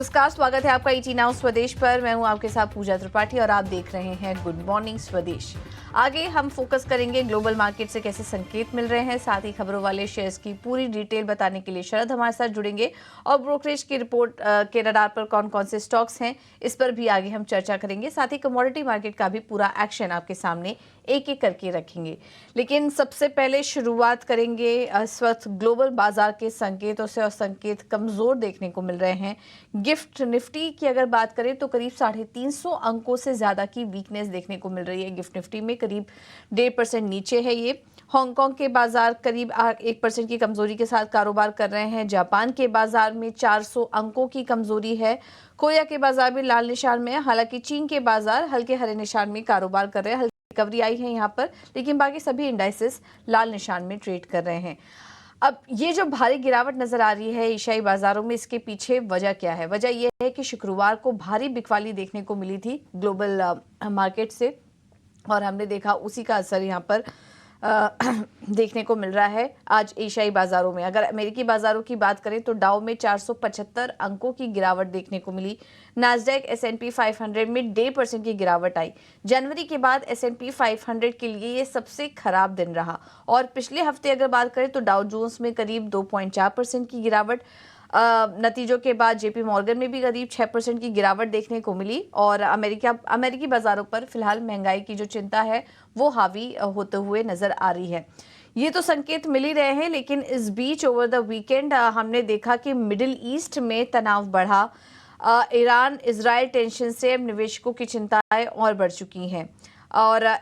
नमस्कार, स्वागत है आपका ईटी नाउ स्वदेश पर। मैं हूं आपके साथ पूजा त्रिपाठी और आप देख रहे हैं गुड मॉर्निंग स्वदेश। आगे हम फोकस करेंगे ग्लोबल मार्केट से कैसे संकेत मिल रहे हैं, साथ ही खबरों वाले शेयर्स की पूरी डिटेल बताने के लिए शरद हमारे साथ जुड़ेंगे और ब्रोकरेज की रिपोर्ट के रडार पर कौन कौन से स्टॉक्स हैं इस पर भी आगे हम चर्चा करेंगे। साथ ही कमोडिटी मार्केट का भी पूरा एक्शन आपके सामने एक एक करके रखेंगे। लेकिन सबसे पहले शुरुआत करेंगे इस वक्त ग्लोबल बाजार के संकेतों से, और संकेत कमजोर देखने को मिल रहे हैं। गिफ्ट निफ्टी की अगर बात करें तो करीब 350 अंकों से ज्यादा की वीकनेस देखने को मिल रही है। गिफ्ट निफ्टी में करीब 1.5% नीचे है ये। हांगकांग के बाजार करीब 1% की कमजोरी के साथ कारोबार कर रहे हैं। जापान के बाजार में 400 अंकों की कमजोरी है। कोरिया के बाजार भी लाल निशान में है। हालांकि चीन के बाजार हल्के हरे निशान में कारोबार कर रहे हैं। रिकवरी आई है यहाँ पर, लेकिन बाकी सभी इंडाइसेस लाल निशान में ट्रेड कर रहे हैं। अब ये जो भारी गिरावट नजर आ रही है एशियाई बाजारों में, इसके पीछे वजह क्या है? वजह यह है कि शुक्रवार को भारी बिकवाली देखने को मिली थी ग्लोबल मार्केट से, और हमने देखा उसी का असर यहाँ पर देखने को मिल रहा है आज एशियाई बाजारों में। अगर अमेरिकी बाजारों की बात करें तो डाउ में 475 अंकों की गिरावट देखने को मिली। नास्डैक S&P 500 में 1.5% की गिरावट आई। जनवरी के बाद S&P 500 के लिए ये सबसे खराब दिन रहा। और पिछले हफ्ते अगर बात करें तो डाउ जोन्स में करीब 2.4% की गिरावट। नतीजों के बाद जेपी मॉर्गन में भी करीब 6% की गिरावट देखने को मिली। और अमेरिकी बाजारों पर फिलहाल महंगाई की जो चिंता है वो हावी होते हुए नजर आ रही है। ये तो संकेत मिल ही रहे हैं, लेकिन इस बीच ओवर द वीकेंड हमने देखा कि मिडिल ईस्ट में तनाव बढ़ा। ईरान इजराइल टेंशन से निवेशकों की चिंताएं और बढ़ चुकी हैं। और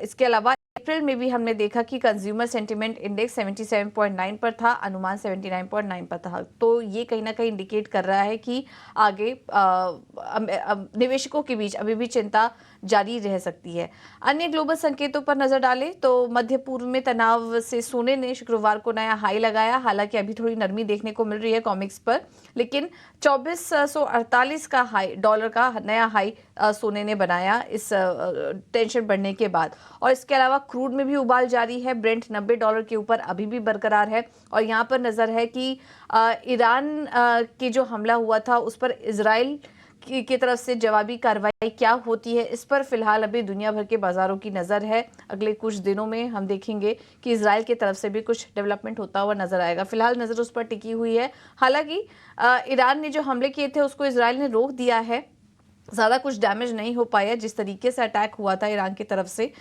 इसके अलावा अप्रैल में भी हमने देखा कि कंज्यूमर सेंटिमेंट इंडेक्स 77.9 पर था, अनुमान 79.9 पर था। तो ये कहीं ना कहीं इंडिकेट कर रहा है कि आगे निवेशकों के बीच अभी भी चिंता जारी रह सकती है। अन्य ग्लोबल संकेतों पर नजर डालें तो मध्य पूर्व में तनाव से सोने ने शुक्रवार को नया हाई लगाया। हालांकि अभी थोड़ी नरमी देखने को मिल रही है कॉमिक्स पर, लेकिन 2448 का हाई, डॉलर का नया हाई सोने ने बनाया इस टेंशन बढ़ने के बाद। और इसके अलावा क्रूड में भी उबाल जारी है। ब्रेंट $90 के ऊपर अभी भी बरकरार है। और यहाँ पर नजर है कि ईरान की जो हमला हुआ था उस पर इजराइल की तरफ से जवाबी कार्रवाई क्या होती है, इस पर फिलहाल अभी दुनिया भर के बाजारों की नजर है। अगले कुछ दिनों में हम देखेंगे कि इजराइल की तरफ से भी कुछ डेवलपमेंट होता हुआ नजर आएगा। फिलहाल नजर उस पर टिकी हुई है। हालांकि ईरान ने जो हमले किए थे उसको इजराइल ने रोक दिया है। ज़्यादा कुछ डैमेज नहीं हो पाया जिस तरीके से अटैक हुआ था ईरान की तरफ से।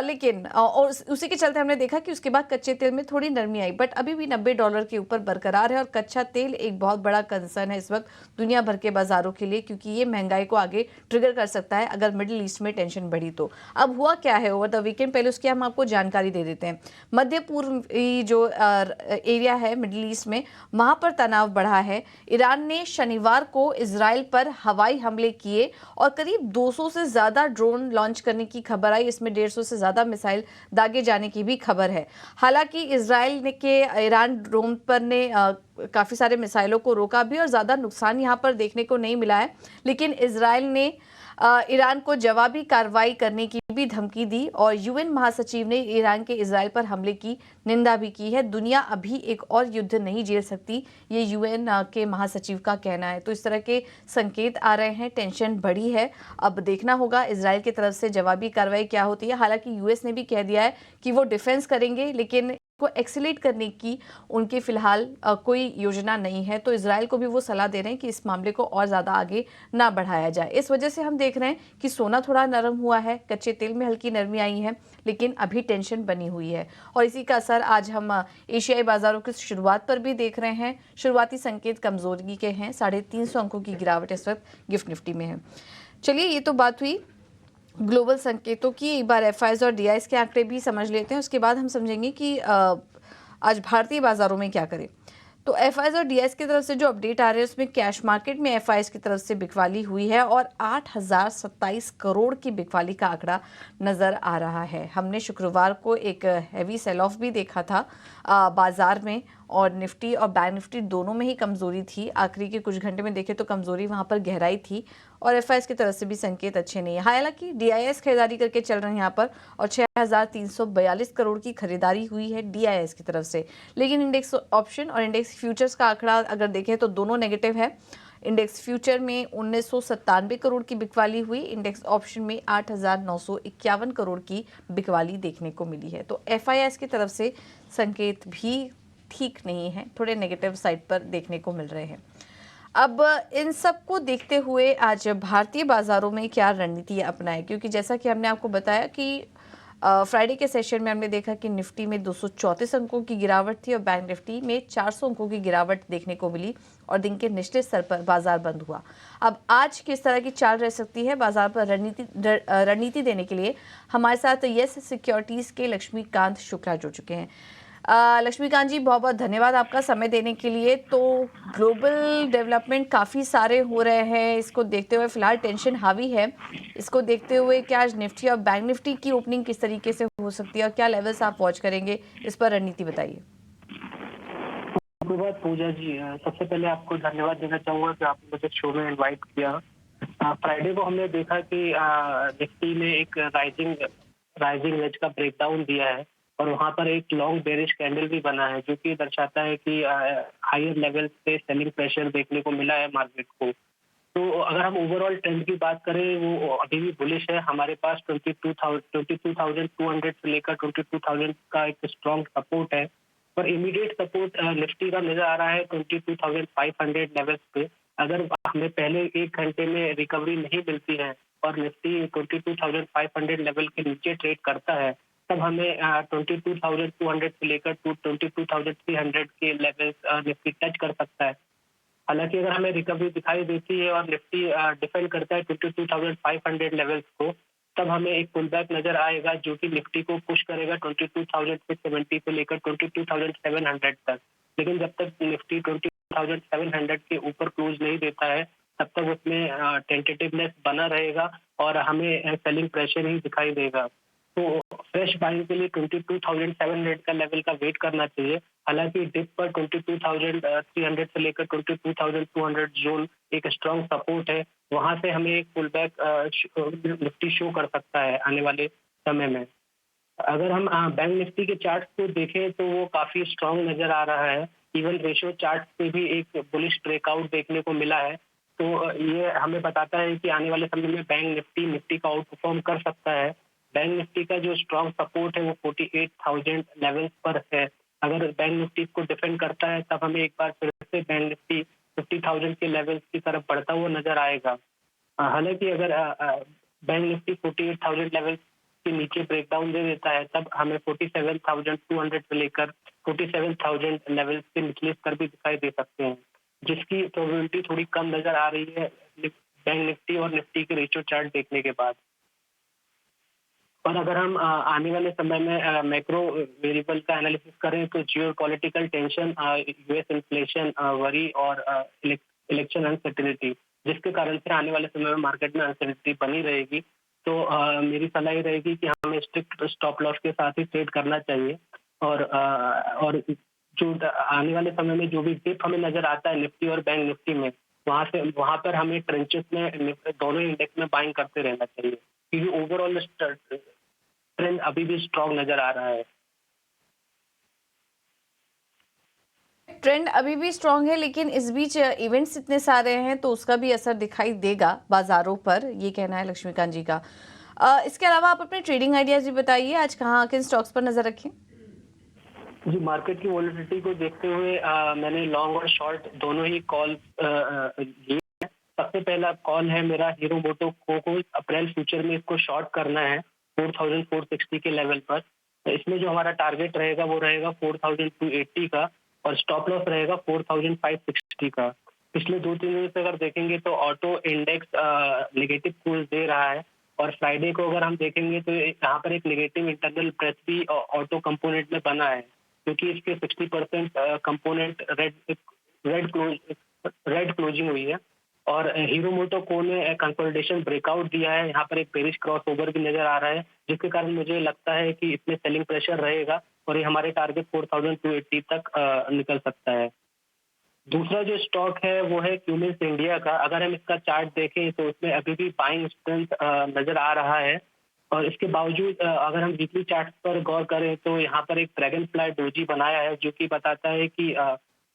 लेकिन और उसी के चलते हमने देखा कि उसके बाद कच्चे तेल में थोड़ी नरमी आई, बट अभी भी $90 के ऊपर बरकरार है। और कच्चा तेल एक बहुत बड़ा कंसर्न है इस वक्त दुनिया भर के बाजारों के लिए, क्योंकि ये महंगाई को आगे ट्रिगर कर सकता है अगर मिडिल ईस्ट में टेंशन बढ़ी तो। अब हुआ क्या है ओवर द वीकेंड, पहले उसकी हम आपको जानकारी दे देते हैं। मध्य पूर्व जो एरिया है मिडिल ईस्ट में, वहां पर तनाव बढ़ा है। ईरान ने शनिवार को इजराइल पर हवाई हमले किए और करीब 200 से ज्यादा ड्रोन लॉन्च करने की खबर आई। इसमें 150 से ज्यादा मिसाइल दागे जाने की भी खबर है। हालांकि इजराइल ने के ईरान ड्रोन पर ने काफी सारे मिसाइलों को रोका भी और ज्यादा नुकसान यहां पर देखने को नहीं मिला है। लेकिन इजराइल ने ईरान को जवाबी कार्रवाई करने की भी धमकी दी। और यूएन महासचिव ने ईरान के इजराइल पर हमले की निंदा भी की है। दुनिया अभी एक और युद्ध नहीं झेल सकती, ये यूएन के महासचिव का कहना है। तो इस तरह के संकेत आ रहे हैं, टेंशन बढ़ी है। अब देखना होगा इजराइल की तरफ से जवाबी कार्रवाई क्या होती है। हालांकि यूएस ने भी कह दिया है कि वो डिफेंस करेंगे, लेकिन को एक्सीलेट करने की उनकी फिलहाल कोई योजना नहीं है। तो इजराइल को भी वो सलाह दे रहे हैं कि इस मामले को और ज्यादा आगे ना बढ़ाया जाए। इस वजह से हम देख रहे हैं कि सोना थोड़ा नरम हुआ है, कच्चे तेल में हल्की नरमी आई है, लेकिन अभी टेंशन बनी हुई है। और इसी का असर आज हम एशियाई बाजारों की शुरुआत पर भी देख रहे हैं। शुरुआती संकेत कमजोरी के हैं। 350 अंकों की गिरावट इस वक्त गिफ्ट निफ्टी में है। चलिए, ये तो बात हुई ग्लोबल संकेतों की। एक बार एफआईज और डीआईएस के आंकड़े भी समझ लेते हैं, उसके बाद हम समझेंगे कि आज भारतीय बाजारों में क्या करें। तो एफआईज और डीआईएस की तरफ से जो अपडेट आ रहे हैं उसमें कैश मार्केट में एफआईज की तरफ से बिकवाली हुई है और 8027 करोड़ की बिकवाली का आंकड़ा नजर आ रहा है। हमने शुक्रवार को एक हैवी सेल ऑफ भी देखा था बाजार में, और निफ्टी और बैंक निफ्टी दोनों में ही कमजोरी थी। आखिरी के कुछ घंटे में देखें तो कमजोरी वहां पर गहराई थी और एफआईएस की तरफ से भी संकेत अच्छे नहीं है। हालांकि डीआईएस खरीदारी करके चल रहे हैं यहाँ पर, और 6342 करोड़ की खरीदारी हुई है डीआईएस की तरफ से। लेकिन इंडेक्स ऑप्शन और इंडेक्स फ्यूचर्स का आंकड़ा अगर देखें तो दोनों नेगेटिव है। इंडेक्स फ्यूचर में 1997 करोड़ की बिकवाली हुई। इंडेक्स ऑप्शन में 8,951 करोड़ की बिकवाली देखने को मिली है। तो एफआईआईस की तरफ से संकेत भी ठीक नहीं है, थोड़े नेगेटिव साइड पर देखने को मिल रहे हैं। अब इन सब को देखते हुए आज भारतीय बाजारों में क्या रणनीति अपनाएं, क्योंकि जैसा कि हमने आपको बताया कि फ्राइडे के सेशन में हमने देखा कि निफ्टी में 234 अंकों की गिरावट थी और बैंक निफ्टी में 400 अंकों की गिरावट देखने को मिली और दिन के निचले स्तर पर बाजार बंद हुआ। अब आज किस तरह की चाल रह सकती है बाजार पर, रणनीति देने के लिए हमारे साथ यस सिक्योरिटीज के लक्ष्मीकांत शुक्ला जुड़ चुके हैं। लक्ष्मीकांत जी, बहुत बहुत धन्यवाद आपका समय देने के लिए। तो ग्लोबल डेवलपमेंट काफ़ी सारे हो रहे हैं, इसको देखते हुए फिलहाल टेंशन हावी है। इसको देखते हुए क्या आज निफ्टी और बैंक निफ्टी की ओपनिंग किस तरीके से हो सकती है और क्या लेवल्स आप वॉच करेंगे, इस पर रणनीति बताइए। पूजा जी, सबसे पहले आपको धन्यवाद देना चाहूंगा कि आपने मुझे शो में इनवाइट किया। फ्राइडे को हमने देखा कि निफ्टी ने एक राइजिंग वेज का ब्रेकडाउन दिया है और वहां पर एक लॉन्ग बेरिश कैंडल भी बना है, जो कि दर्शाता है कि हायर लेवल पे सेलिंग प्रेशर देखने को मिला है मार्केट को। तो अगर हम ओवरऑल ट्रेंड की बात करें, वो अभी भी बुलिश है। हमारे पास 22,200 से लेकर 22,000 का एक स्ट्रॉन्ग सपोर्ट है, पर इमीडिएट सपोर्ट निफ्टी का नजर आ रहा है 22,500 लेवल्स पे। अगर हमें पहले एक घंटे में रिकवरी नहीं मिलती है और निफ्टी 22,500 लेवल के नीचे ट्रेड करता है, तब हमें 22,200 से लेकर 22,300 के लेवल्स निफ्टी टच कर सकता है। हालांकि अगर हमें रिकवरी दिखाई देती है और निफ्टी डिफेंड करता है 22,500 लेवल्स को, तब हमें एक पुल बैक नजर आएगा, जो कि निफ्टी को पुश करेगा 22,670 से लेकर 22,700 तक। लेकिन जब तक निफ्टी 22,700 के ऊपर क्लोज नहीं देता है, तब तक उसमें टेंटेटिवनेस बना रहेगा और हमें सेलिंग प्रेशर ही दिखाई देगा। तो फ्रेश बाइंग के लिए 22,700 का लेवल का वेट करना चाहिए। हालांकि डिप पर 22,300 से लेकर 22,200 जोन एक स्ट्रॉन्ग सपोर्ट है। वहां से हमें एक पुल बैक निफ्टी शो कर सकता है आने वाले समय में। अगर हम बैंक निफ्टी के चार्ट को देखें तो वो काफी स्ट्रॉन्ग नजर आ रहा है। इवन रेशियो चार्ट पे भी एक बुलिश ब्रेकआउट देखने को मिला है। तो ये हमें बताता है कि आने वाले समय में बैंक निफ्टी का आउट परफॉर्म कर सकता है। बैंक निफ्टी का जो स्ट्रॉन्ग सपोर्ट है वो 48,000 लेवल्स पर है। अगर बैंक निफ्टी को डिफेंड करता है, तब हमें एक बार फिर से बैंक निफ्टी 50,000 के लेवल्स की तरफ बढ़ता हुआ नजर आएगा। हालांकि अगर बैंक निफ्टी 48,000 लेवल्स के नीचे ब्रेकडाउन दे देता है, तब हमें 47,200 से लेकर 47,000 लेवल्स के निचले स्तर भी दिखाई दे सकते हैं, जिसकी प्रोबेबिलिटी थोड़ी कम नजर आ रही है बैंक निफ्टी और निफ्टी के रेशियो चार्ट देखने के बाद। और अगर हम आने वाले समय में मैक्रो वेरिएबल का एनालिसिस करें, तो geopolitical tension, US inflation worry और इलेक्शन अनसर्टेनिटी, जिसके कारण से आने वाले समय में मार्केट में अनसर्टेनिटी बनी रहेगी। तो मेरी सलाह ये रहेगी कि हमें स्ट्रिक्ट स्टॉप लॉस के साथ ही ट्रेड करना चाहिए। और जो आने वाले समय में जो भी डिप हमें नजर आता है निफ्टी और बैंक निफ्टी में, वहां पर हमें ट्रेंचेस में दोनों इंडेक्स में बाइंग करते रहना चाहिए, क्योंकि ओवरऑल ट्रेंड अभी भी स्ट्रॉन्ग नजर आ रहा है। ट्रेंड अभी भी स्ट्रांग है, लेकिन इस बीच इवेंट्स इतने सारे हैं तो उसका भी असर दिखाई देगा बाजारों पर, ये कहना है लक्ष्मीकांत जी का। इसके अलावा आप अपने ट्रेडिंग आइडियाज भी बताइए, आज कहाँ किन स्टॉक्स पर नजर रखें। जी, मार्केट की वॉलेटिलिटी को देखते हुए मैंने लॉन्ग और शॉर्ट दोनों ही कॉल लिए। सबसे पहला कॉल है मेरा हीरो मोटो को अप्रैल फ्यूचर में इसको शॉर्ट करना है 4,460 के लेवल पर। तो इसमें जो हमारा टारगेट रहेगा वो रहेगा 4,280 का और स्टॉप लॉस रहेगा 4,560 का। पिछले 2-3 दिन से अगर देखेंगे तो ऑटो इंडेक्स नेगेटिव क्लोज दे रहा है और फ्राइडे को अगर हम देखेंगे तो यहाँ पर एक नेगेटिव इंटरनल प्रेस भी ऑटो कंपोनेंट में बना है, क्योंकि इसके 60% कंपोनेंट रेड क्लोजिंग हुई है। और हीरो मोटो को ने कंसोलिडेशन ब्रेकआउट दिया है। यहाँ पर एक बेरिश क्रॉस ओवर भी नजर आ रहा है, जिसके कारण मुझे लगता है कि इसमें सेलिंग प्रेशर रहेगा और ये हमारे टारगेट 4,280 तक निकल सकता है। दूसरा जो स्टॉक है वो है क्यूमिंस इंडिया का। अगर हम इसका चार्ट देखें तो उसमें अभी भी बाइंग स्ट्रेंथ नजर आ रहा है और इसके बावजूद अगर हम वीकली चार्ट पर गौर करें तो यहाँ पर एक ड्रैगन फ्लाई डोजी बनाया है, जो कि बताता है कि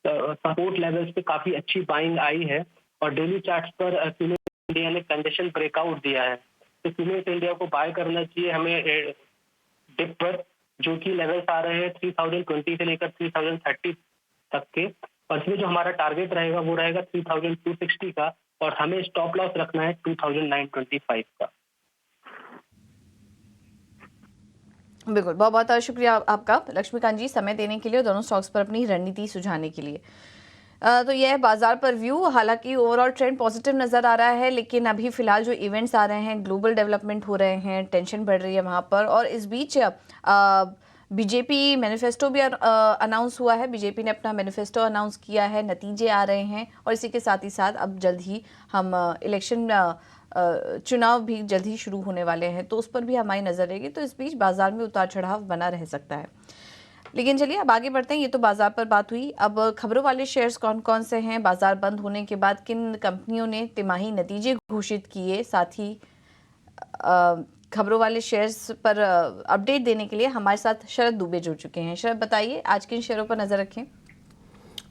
सपोर्ट लेवल्स पे काफी अच्छी बाइंग आई है और डेली चार्ट्स पर सीमेंट इंडिया ने कंडीशन ब्रेकआउट दिया है, तो सीमेंट इंडिया को बाय करना चाहिए हमें डिप पर, जो कि लेवल्स आ रहे हैं 3020 से लेकर 3030 तक के, और इसमें जो हमारा टारगेट रहेगा वो रहेगा 3260 का, और हमें स्टॉप लॉस रखना है 2925 का। बिल्कुल, बहुत बहुत शुक्रिया आपका लक्ष्मीकांत जी समय देने के लिए और दोनों स्टॉक्स पर अपनी रणनीति सुझाने के लिए। तो यह है बाजार पर व्यू। हालांकि ओवरऑल ट्रेंड पॉजिटिव नज़र आ रहा है, लेकिन अभी फिलहाल जो इवेंट्स आ रहे हैं, ग्लोबल डेवलपमेंट हो रहे हैं, टेंशन बढ़ रही है वहाँ पर, और इस बीच बीजेपी मैनिफेस्टो भी अनाउंस हुआ है। बीजेपी ने अपना मैनिफेस्टो अनाउंस किया है, नतीजे आ रहे हैं, और इसी के साथ ही साथ अब जल्द ही हम इलेक्शन चुनाव भी जल्द ही शुरू होने वाले हैं, तो उस पर भी हमारी नज़र रहेगी। तो इस बीच बाजार में उतार चढ़ाव बना रह सकता है, लेकिन चलिए अब आगे बढ़ते हैं। ये तो बाजार पर बात हुई, अब खबरों वाले शेयर्स कौन कौन से हैं, बाजार बंद होने के बाद किन कंपनियों ने तिमाही नतीजे घोषित किए, साथ ही खबरों वाले शेयर्स पर अपडेट देने के लिए हमारे साथ शरद दुबे जुड़ चुके हैं। शरद, बताइए आज किन शेयरों पर नजर रखें?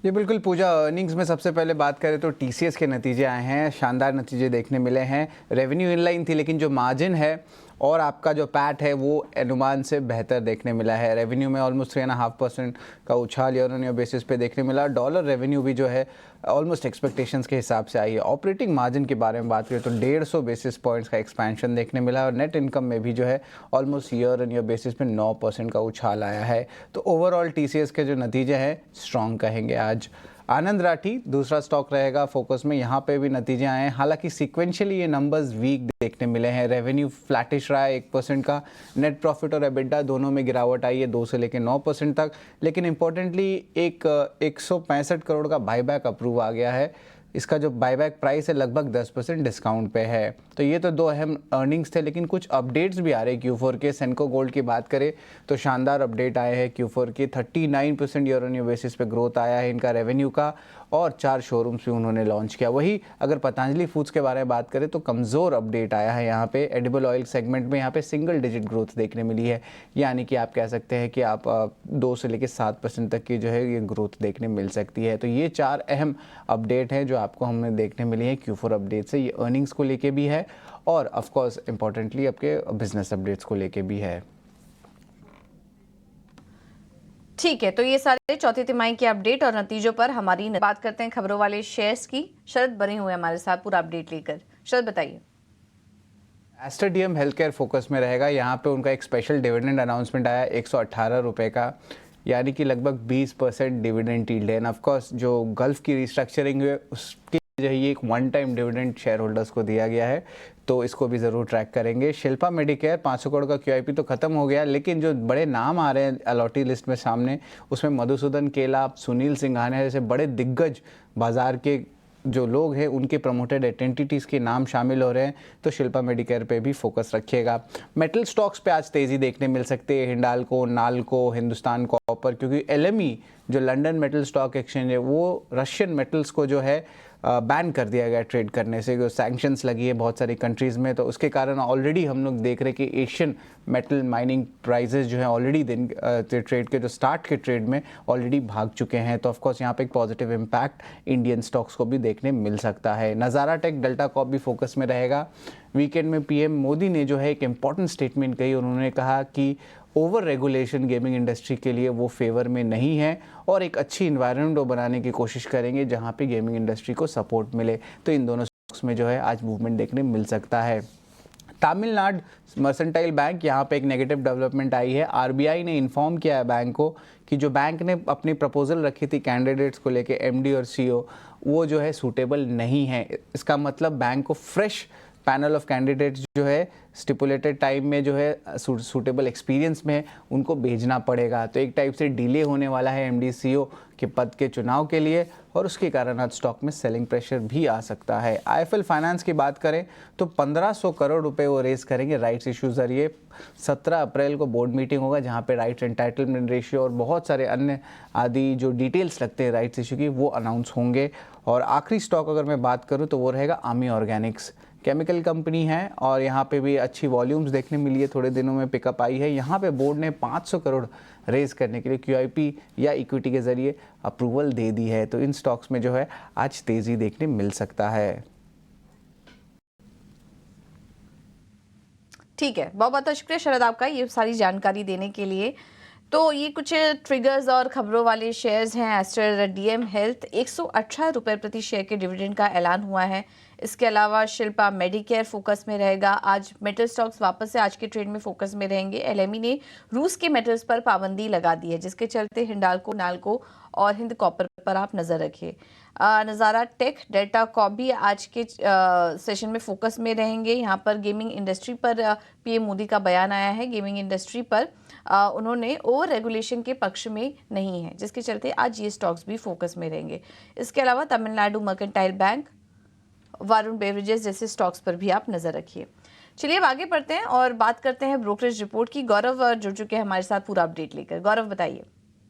जी बिल्कुल पूजा, अर्निंग्स में सबसे पहले बात करें तो टीसीएस के नतीजे आए हैं, शानदार नतीजे देखने मिले हैं। रेवेन्यू इनलाइन थी, लेकिन जो मार्जिन है और आपका जो पैट है वो अनुमान से बेहतर देखने मिला है। रेवेन्यू में ऑलमोस्ट 3.5% का उछाल ईयर ऑन ईयर बेसिस पे देखने मिला। डॉलर रेवेन्यू भी जो है ऑलमोस्ट एक्सपेक्टेशंस के हिसाब से आई है। ऑपरेटिंग मार्जिन के बारे में बात करें तो 150 बेसिस पॉइंट्स का एक्सपेंशन देखने मिला, और नेट इनकम में भी जो है almost year on year basis पे 9% का उछाल आया है। तो ओवरऑल टीसीएस के जो नतीजे हैं स्ट्रॉन्ग कहेंगे आज। आनंद राठी दूसरा स्टॉक रहेगा फोकस में, यहाँ पे भी नतीजे आए हैं, हालांकि सीक्वेंशियली ये नंबर्स वीक देखने मिले हैं। रेवेन्यू फ्लैटिश रहा है 1% का, नेट प्रॉफिट और एबिटा दोनों में गिरावट आई है 2 से लेकर 9% तक, लेकिन इंपॉर्टेंटली एक 165 करोड़ का बाईबैक अप्रूव आ गया है। इसका जो बाईबैक प्राइस है लगभग 10% डिस्काउंट पे है। तो ये तो दो अहम अर्निंग्स थे, लेकिन कुछ अपडेट्स भी आ रहे हैं Q4 के। सेंको गोल्ड की बात करें तो शानदार अपडेट आए हैं Q4 की, 39% ईयर ऑन ईयर बेसिस पे ग्रोथ आया है इनका रेवेन्यू का, और 4 शोरूम्स भी उन्होंने लॉन्च किया। वही अगर पतंजलि फूड्स के बारे में बात करें तो कमज़ोर अपडेट आया है यहाँ पे। एडिबल ऑयल सेगमेंट में यहाँ पे सिंगल डिजिट ग्रोथ देखने मिली है, यानी कि आप कह सकते हैं कि आप 2 से लेकर 7% तक की जो है ये ग्रोथ देखने मिल सकती है। तो ये 4 अहम अपडेट हैं जो आपको हमने देखने मिली है Q4 अपडेट से। ये अर्निंग्स को लेके भी है और ऑफ कोर्स इंपॉर्टेंटली आपके बिजनेस अपडेट्स को लेके भी है। ठीक है, तो ये सारे चौथी तिमाही के अपडेट और नतीजों पर हमारी बात करते हैं खबरों वाले शेयर्स की। शरद बने हुए हमारे साथ पूरा अपडेट लेकर। शरद, बताइए। Aster DM health care focus में रहेगा। यहाँ पे उनका एक स्पेशल डिविडेंड अनाउंसमेंट आया 118 रुपये का, यानी कि लगभग 20% डिविडेंड यील्ड है। ऑफ कोर्स जो गल्फ की रिस्ट्रक्चरिंग हुई उसके जो है ये एक one time dividend share holders को दिया गया है, तो इसको भी ज़रूर ट्रैक करेंगे। शिल्पा मेडिकेयर 500 करोड़ का QIP तो खत्म हो गया, लेकिन जो बड़े नाम आ रहे हैं अलॉटी लिस्ट में सामने, उसमें मधुसूदन केला, सुनील सिंघानिया जैसे बड़े दिग्गज बाजार के जो लोग हैं उनके प्रमोटेड एंटिटीज़ के नाम शामिल हो रहे हैं, तो शिल्पा मेडिकेयर पे भी फोकस रखिएगा। मेटल स्टॉक्स पे आज तेज़ी देखने मिल सकती है, हिंडाल्को, नाल्को, हिंदुस्तान कॉपर, क्योंकि LME जो लंदन मेटल स्टॉक एक्सचेंज है वो रशियन मेटल्स को जो है बैन कर दिया गया ट्रेड करने से, जो सैंक्शंस लगी है बहुत सारी कंट्रीज़ में, तो उसके कारण ऑलरेडी हम लोग देख रहे हैं कि एशियन मेटल माइनिंग प्राइजेस जो है ऑलरेडी दिन ट्रेड के जो स्टार्ट के ट्रेड में ऑलरेडी भाग चुके हैं। तो ऑफकोर्स यहाँ पे एक पॉजिटिव इम्पैक्ट इंडियन स्टॉक्स को भी देखने मिल सकता है। नज़ारा टेक, डेल्टा कॉप भी फोकस में रहेगा। वीकेंड में PM मोदी ने जो है एक इम्पॉर्टेंट स्टेटमेंट कही, उन्होंने कहा कि ओवर रेगुलेशन गेमिंग इंडस्ट्री के लिए वो फेवर में नहीं है और एक अच्छी इन्वायरमेंट वो बनाने की कोशिश करेंगे जहां पे गेमिंग इंडस्ट्री को सपोर्ट मिले। तो इन दोनों स्टॉक्स में जो है आज मूवमेंट देखने मिल सकता है। तमिलनाडु मर्सेंटाइल बैंक, यहाँ पे एक नेगेटिव डेवलपमेंट आई है। RBI ने इन्फॉर्म किया है बैंक को कि जो बैंक ने अपनी प्रपोजल रखी थी कैंडिडेट्स को लेके MD और CEO, वो जो है सूटेबल नहीं है। इसका मतलब बैंक को फ्रेश पैनल ऑफ कैंडिडेट्स जो है स्टिपुलेटेड टाइम में जो है सूटेबल एक्सपीरियंस में उनको भेजना पड़ेगा। तो एक टाइप से डिले होने वाला है MD CEO के पद के चुनाव के लिए, और उसके कारण आज स्टॉक में सेलिंग प्रेशर भी आ सकता है। IIFL फाइनेंस की बात करें तो 1500 करोड़ रुपए वो रेज करेंगे राइट्स इशू जरिए। 17 अप्रैल को बोर्ड मीटिंग होगा जहां पे राइट्स एंटाइटलमेंट रेशियो और बहुत सारे अन्य आदि जो डिटेल्स लगते हैं राइट्स इशू की वो अनाउंस होंगे। और आखिरी स्टॉक अगर मैं बात करूं तो वो रहेगा आमी ऑर्गेनिक्स। केमिकल कंपनी है और यहाँ पे भी अच्छी वॉल्यूम्स देखने मिली है, थोड़े दिनों में पिकअप आई है। यहाँ पे बोर्ड ने 500 करोड़ रेज करने के लिए QIP या इक्विटी के ज़रिए अप्रूवल दे दी है, तो इन स्टॉक्स में जो है आज तेज़ी देखने मिल सकता है। ठीक है, बहुत बहुत शुक्रिया शरद आपका ये सारी जानकारी देने के लिए। तो ये कुछ ट्रिगर्स और खबरों वाले शेयर्स हैं। एस्टर डीएम हेल्थ 118 रुपये प्रति शेयर के डिविडेंड का ऐलान हुआ है। इसके अलावा शिल्पा मेडिकेयर फोकस में रहेगा। आज मेटल स्टॉक्स वापस से आज के ट्रेड में फोकस में रहेंगे। एलएमई ने रूस के मेटल्स पर पाबंदी लगा दी है, जिसके चलते हिंडाल्को, नाल्को और हिंद कॉपर पर आप नजर रखिए। नज़ारा टेक, डेल्टा कॉप भी आज के सेशन में फोकस में रहेंगे। यहाँ पर गेमिंग इंडस्ट्री पर पीएम मोदी का बयान आया है। गेमिंग इंडस्ट्री पर उन्होंने ओवर रेगुलेशन के पक्ष में नहीं है, जिसके चलते आज ये स्टॉक्स भी फोकस में रहेंगे। इसके अलावा Tamil Nadu mercantile bank, Varun beverages जैसे स्टॉक्स पर भी आप नजर रखिए। चलिए अब आगे बढ़ते हैं और बात करते हैं ब्रोकरेज रिपोर्ट की। गौरव जुड़ चुके हैं हमारे साथ पूरा अपडेट लेकर। गौरव बताइए।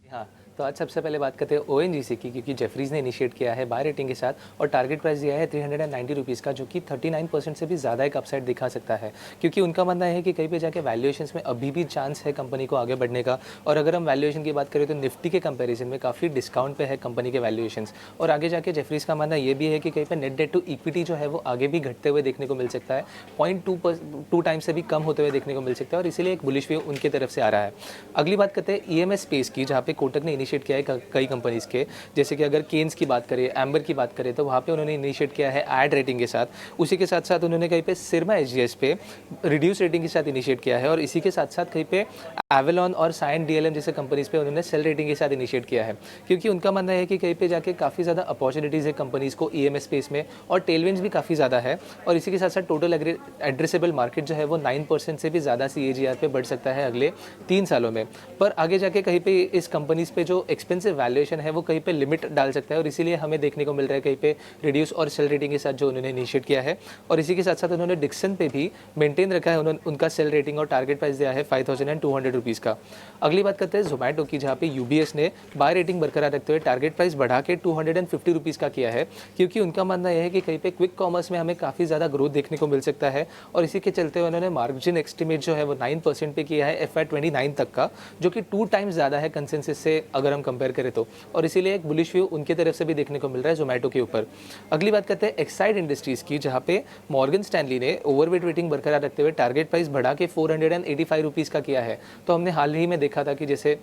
हाँ, तो आज सबसे पहले बात करते हैं ONGC की, क्योंकि जेफरीज ने इनिशिएट किया है बाय रेटिंग के साथ और टारगेट प्राइस दिया है 390 रुपीज़ का, जो कि 39% से भी ज़्यादा एक अपसाइड दिखा सकता है, क्योंकि उनका मानना है कि कहीं पे जाके वैल्यूएशंस में अभी भी चांस है कंपनी को आगे बढ़ने का। और अगर हम वैल्यूएशन की बात करें तो निफ्टी के कंपैरिजन में काफ़ी डिस्काउंट पे है कंपनी के वैल्यूएशंस। और आगे जाके जेफरीज का मानना ये भी है कि कहीं पर नेट डेट टू इक्विटी जो है वो आगे भी घटते हुए देखने को मिल सकता है, 0.2 टाइम्स से भी कम होते हुए देखने को मिल सकता है, और इसीलिए एक बुलिश व्यू उनकी तरफ से आ रहा है। अगली बात करते हैं EMS स्पेस की, जहाँ पे कोटक ने इनिशिएट किया है कई कंपनीज के, जैसे कि अगर केन्स की बात करें, एम्बर की बात करें, तो वहाँ पे उन्होंने इनिशिएट किया है ऐड रेटिंग के साथ। उसी के साथ साथ उन्होंने कहीं पे सिरमा SGS पे रिड्यूस रेटिंग के साथ इनिशिएट किया है, और इसी के साथ साथ कहीं पे एवेलॉन और साइन DLM जैसे कंपनीज पे उन्होंने सेल रेटिंग के साथ इनिशिएट किया है, क्योंकि उनका मानना है कि कहीं पे जाके काफ़ी ज़्यादा अपॉर्चुनिटीज़ है कंपनीज को EMS स्पेस में, और टेलविंड्स भी काफ़ी ज़्यादा है। और इसी के साथ साथ टोटल एड्रेसेबल मार्केट जो है वो 9% से भी ज़्यादा CAGR पे बढ़ सकता है अगले 3 सालों में। पर आगे जाके कहीं पे इस कंपनीज पे जो एक्सपेंसिव वैल्यूएशन है वो कहीं पे लिमिट डाल सकता है, और इसीलिए हमें देखने को मिल रहा है कहीं पे रिड्यूस और सेल रेटिंग के साथ जो उन्होंने इनिशिएट किया है। और इसी के साथ साथ उन्होंने डिक्सन पे भी मेंटेन रखा है उनका सेल रेटिंग, और टारगेट प्राइस दिया है 5200 रुपीज़ का। अगली बात करते हैं जोमेटो की, जहाँ पे UBS ने बाय रेटिंग बरकरार रखते हुए टारगेट प्राइस बढ़ा के 250 रुपीज़ का किया है, क्योंकि उनका मानना यह है कि कहीं पे क्विक कॉमर्स में हमें काफ़ी ज़्यादा ग्रोथ देखने को मिल सकता है। और इसी के चलते उन्होंने मार्जिन एस्टिमेट जो है वो 9% पे किया है FY 29 तक का, जो कि 2 टाइम्स ज़्यादा है कंसेंसस से अगर हम कंपेयर करें तो। और इसीलिए एक बुलिश व्यू उनकी तरफ से भी देखने को मिल रहा है जोमेटो के ऊपर। अगली बात करते हैं एक्साइड इंडस्ट्रीज़ की, जहाँ पे मॉर्गन स्टैनली ने ओवरवेट रेटिंग बरकरार रखते हुए टारगेट प्राइस बढ़ा के 485 रुपीज़ का किया है। तो हमने हाल ही में देखा था कि जैसे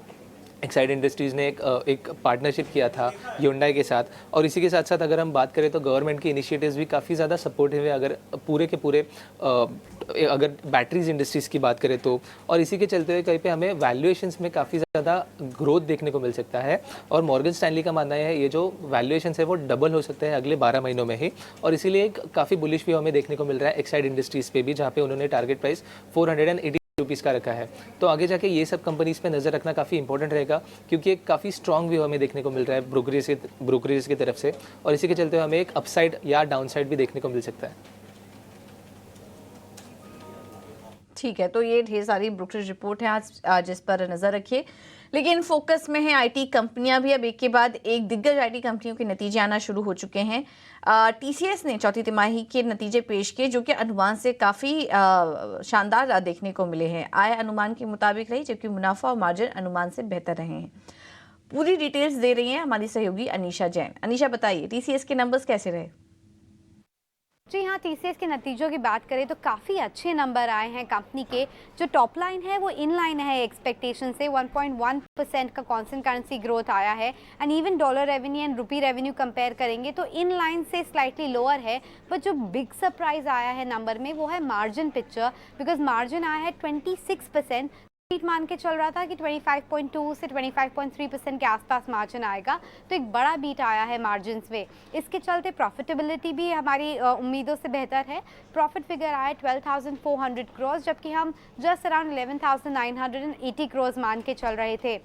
एक्साइड इंडस्ट्रीज़ ने एक पार्टनरशिप किया था Hyundai के साथ, और इसी के साथ साथ अगर हम बात करें तो गवर्नमेंट की इनिशिएटिव्स भी काफ़ी ज़्यादा सपोर्टिव है अगर पूरे के पूरे अगर बैटरीज इंडस्ट्रीज़ की बात करें तो। और इसी के चलते हुए कहीं पे हमें वैल्यूएशंस में काफ़ी ज़्यादा ग्रोथ देखने को मिल सकता है, और मॉर्गन स्टैनली का मानना है ये जो वैल्यूएशंस है वो डबल हो सकता है अगले 12 महीनों में ही। और इसीलिए एक काफ़ी बुलिश व्यू हमें देखने को मिल रहा है एक्साइड इंडस्ट्रीज़ पे भी, जहाँ पे उन्होंने टारगेट प्राइस 480 रुपीज़ का रखा है। तो आगे जाके ये सब कंपनीज पे नज़र रखना काफ़ी इंपॉर्टेंट रहेगा, क्योंकि एक काफ़ी स्ट्रॉन्ग व्यू हमें देखने को मिल रहा है ब्रोकरेज की तरफ से, और इसी के चलते हमें एक अपसाइड या डाउनसाइड भी देखने को मिल सकता है। ठीक है, तो ये ढेर सारी ब्रोकरेज रिपोर्ट है आज जिस पर नजर रखिए। लेकिन फोकस में है आईटी कंपनियां भी। अब एक के बाद एक दिग्गज आईटी कंपनियों के नतीजे आना शुरू हो चुके हैं। TCS ने चौथी तिमाही के नतीजे पेश किए, जो कि अनुमान से काफ़ी शानदार देखने को मिले हैं। आय अनुमान के मुताबिक रही, जबकि मुनाफा और मार्जिन अनुमान से बेहतर रहे हैं। पूरी डिटेल्स दे रही हैं हमारी सहयोगी अनीशा जैन। अनीशा बताइए, TCS के नंबर्स कैसे रहे? जी हाँ, TCS के नतीजों की बात करें तो काफ़ी अच्छे नंबर आए हैं कंपनी के। जो टॉप लाइन है वो इन लाइन है एक्सपेक्टेशन से। 1.1% का कांस्टेंट करेंसी ग्रोथ आया है, and even dollar revenue and rupee revenue compare करेंगे तो इन लाइन से स्लाइटली लोअर है। बट जो बिग सरप्राइज आया है नंबर में वो है मार्जिन पिक्चर, बिकॉज मार्जिन आया है 26%। स्ट्रीट मान के चल रहा था कि 25.2 से 25.3% के आसपास मार्जिन आएगा, तो एक बड़ा बीट आया है मार्जिन में। इसके चलते प्रॉफिटेबिलिटी भी हमारी उम्मीदों से बेहतर है। प्रॉफिट फिगर आया 12,400 करोड़, जबकि हम जस्ट अराउंड 11,980 करोड़ मान के चल रहे थे।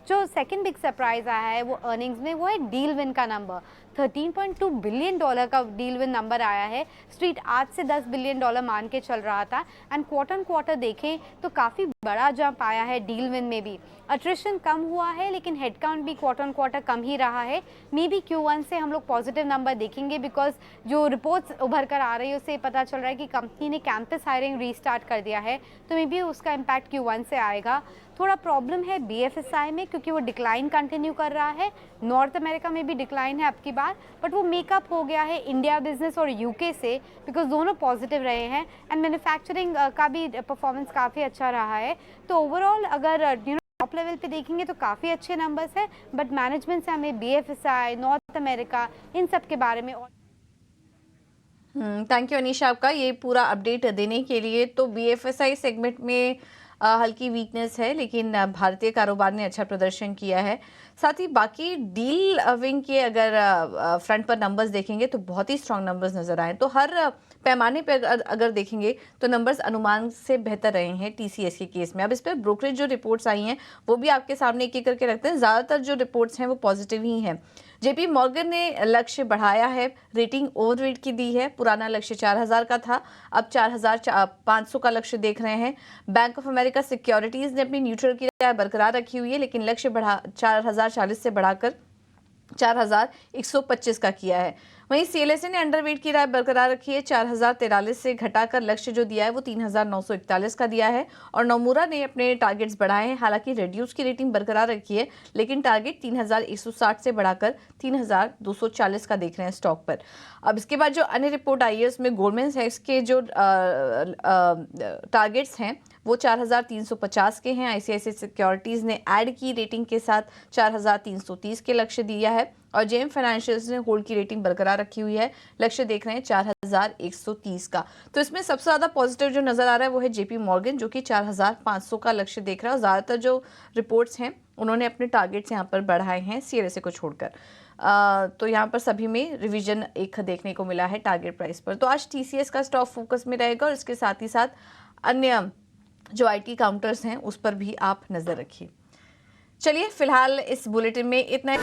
जो सेकंड बिग सरप्राइज आया है वो अर्निंग्स में, वो है डील विन का नंबर। 13.2 बिलियन डॉलर का डील विन नंबर आया है। स्ट्रीट 8 से 10 बिलियन डॉलर मान के चल रहा था एंड क्वार्टर क्वार्टर देखें तो काफ़ी बड़ा जंप आया है डील विन में भी। अट्रिशन कम हुआ है लेकिन हेडकाउंट भी क्वार्टर क्वार्टर कम ही रहा है। मे बी Q1 से हम लोग पॉजिटिव नंबर देखेंगे बिकॉज जो रिपोर्ट्स उभर कर आ रही है उससे पता चल रहा है कि कंपनी ने कैंपस हायरिंग रीस्टार्ट कर दिया है, तो मे बी उसका इम्पैक्ट Q1 से आएगा। थोड़ा प्रॉब्लम है BFSI में क्योंकि वो डिक्लाइन कंटिन्यू कर रहा है। नॉर्थ अमेरिका में भी डिक्लाइन है अब की बार, बट वो मेकअप हो गया है इंडिया बिजनेस और UK से बिकॉज दोनों पॉजिटिव रहे हैं एंड मैन्युफैक्चरिंग का भी परफॉर्मेंस काफ़ी अच्छा रहा है। तो ओवरऑल अगर टॉप लेवल पे देखेंगे तो काफ़ी अच्छे नंबर्स हैं, बट मैनेजमेंट से हमें BFSI, नॉर्थ अमेरिका, इन सब के बारे में और थैंक यू अनीशा आपका ये पूरा अपडेट देने के लिए। तो BFSI सेगमेंट में हल्की वीकनेस है, लेकिन भारतीय कारोबार ने अच्छा प्रदर्शन किया है। साथ ही बाकी डील विंग के अगर फ्रंट पर नंबर्स देखेंगे तो बहुत ही स्ट्रांग नंबर्स नजर आए। तो हर पैमाने पर अगर देखेंगे तो नंबर्स अनुमान से बेहतर रहे हैं TCS के केस में। अब इस पर ब्रोकरेज जो रिपोर्ट्स आई हैं वो भी आपके सामने एक एक करके रखते हैं। ज़्यादातर जो रिपोर्ट्स हैं वो पॉजिटिव ही हैं। JP मॉर्गन ने लक्ष्य बढ़ाया है, रेटिंग ओवरवेट की दी है। पुराना लक्ष्य 4000 का था, अब 4500 का लक्ष्य देख रहे हैं। बैंक ऑफ अमेरिका सिक्योरिटीज ने अपनी न्यूट्रल की राय बरकरार रखी हुई है, लेकिन लक्ष्य 4040 से बढ़ाकर 4125 का किया है। वहीं CLSA ने अंडरवेट की राय बरकरार रखी है, 4043 से घटाकर लक्ष्य जो दिया है वो 3941 का दिया है। और नोमुरा ने अपने टारगेट्स बढ़ाए हैं, हालांकि रेड्यूस की रेटिंग बरकरार रखी है, लेकिन टारगेट 3160 से बढ़ाकर 3240 का देख रहे हैं स्टॉक पर। अब इसके बाद जो अन्य रिपोर्ट आई है उसमें गोल्डमैन सैक्स के जो टारगेट्स हैं वो 4350 के हैं। ICICI सिक्योरिटीज ने ऐड की रेटिंग के साथ 4330 के लक्ष्य दिया है और JM फाइनेंशियल्स ने होल्ड की रेटिंग बरकरार रखी हुई है, लक्ष्य देख रहे हैं 4130 का। तो इसमें सबसे ज्यादा पॉजिटिव जो नजर आ रहा है वो है JP मॉर्गन जो कि 4500 का लक्ष्य देख रहा है। और ज्यादातर जो रिपोर्ट्स हैं उन्होंने अपने टारगेट्स यहाँ पर बढ़ाए हैं CLSA को छोड़कर। तो यहाँ पर सभी में रिवीजन एक देखने को मिला है टारगेट प्राइस पर। तो आज TCS का स्टॉक फोकस में रहेगा और इसके साथ ही साथ अन्य जो IT काउंटर्स हैं उस पर भी आप नजर रखिए। चलिए फिलहाल इस बुलेटिन में इतना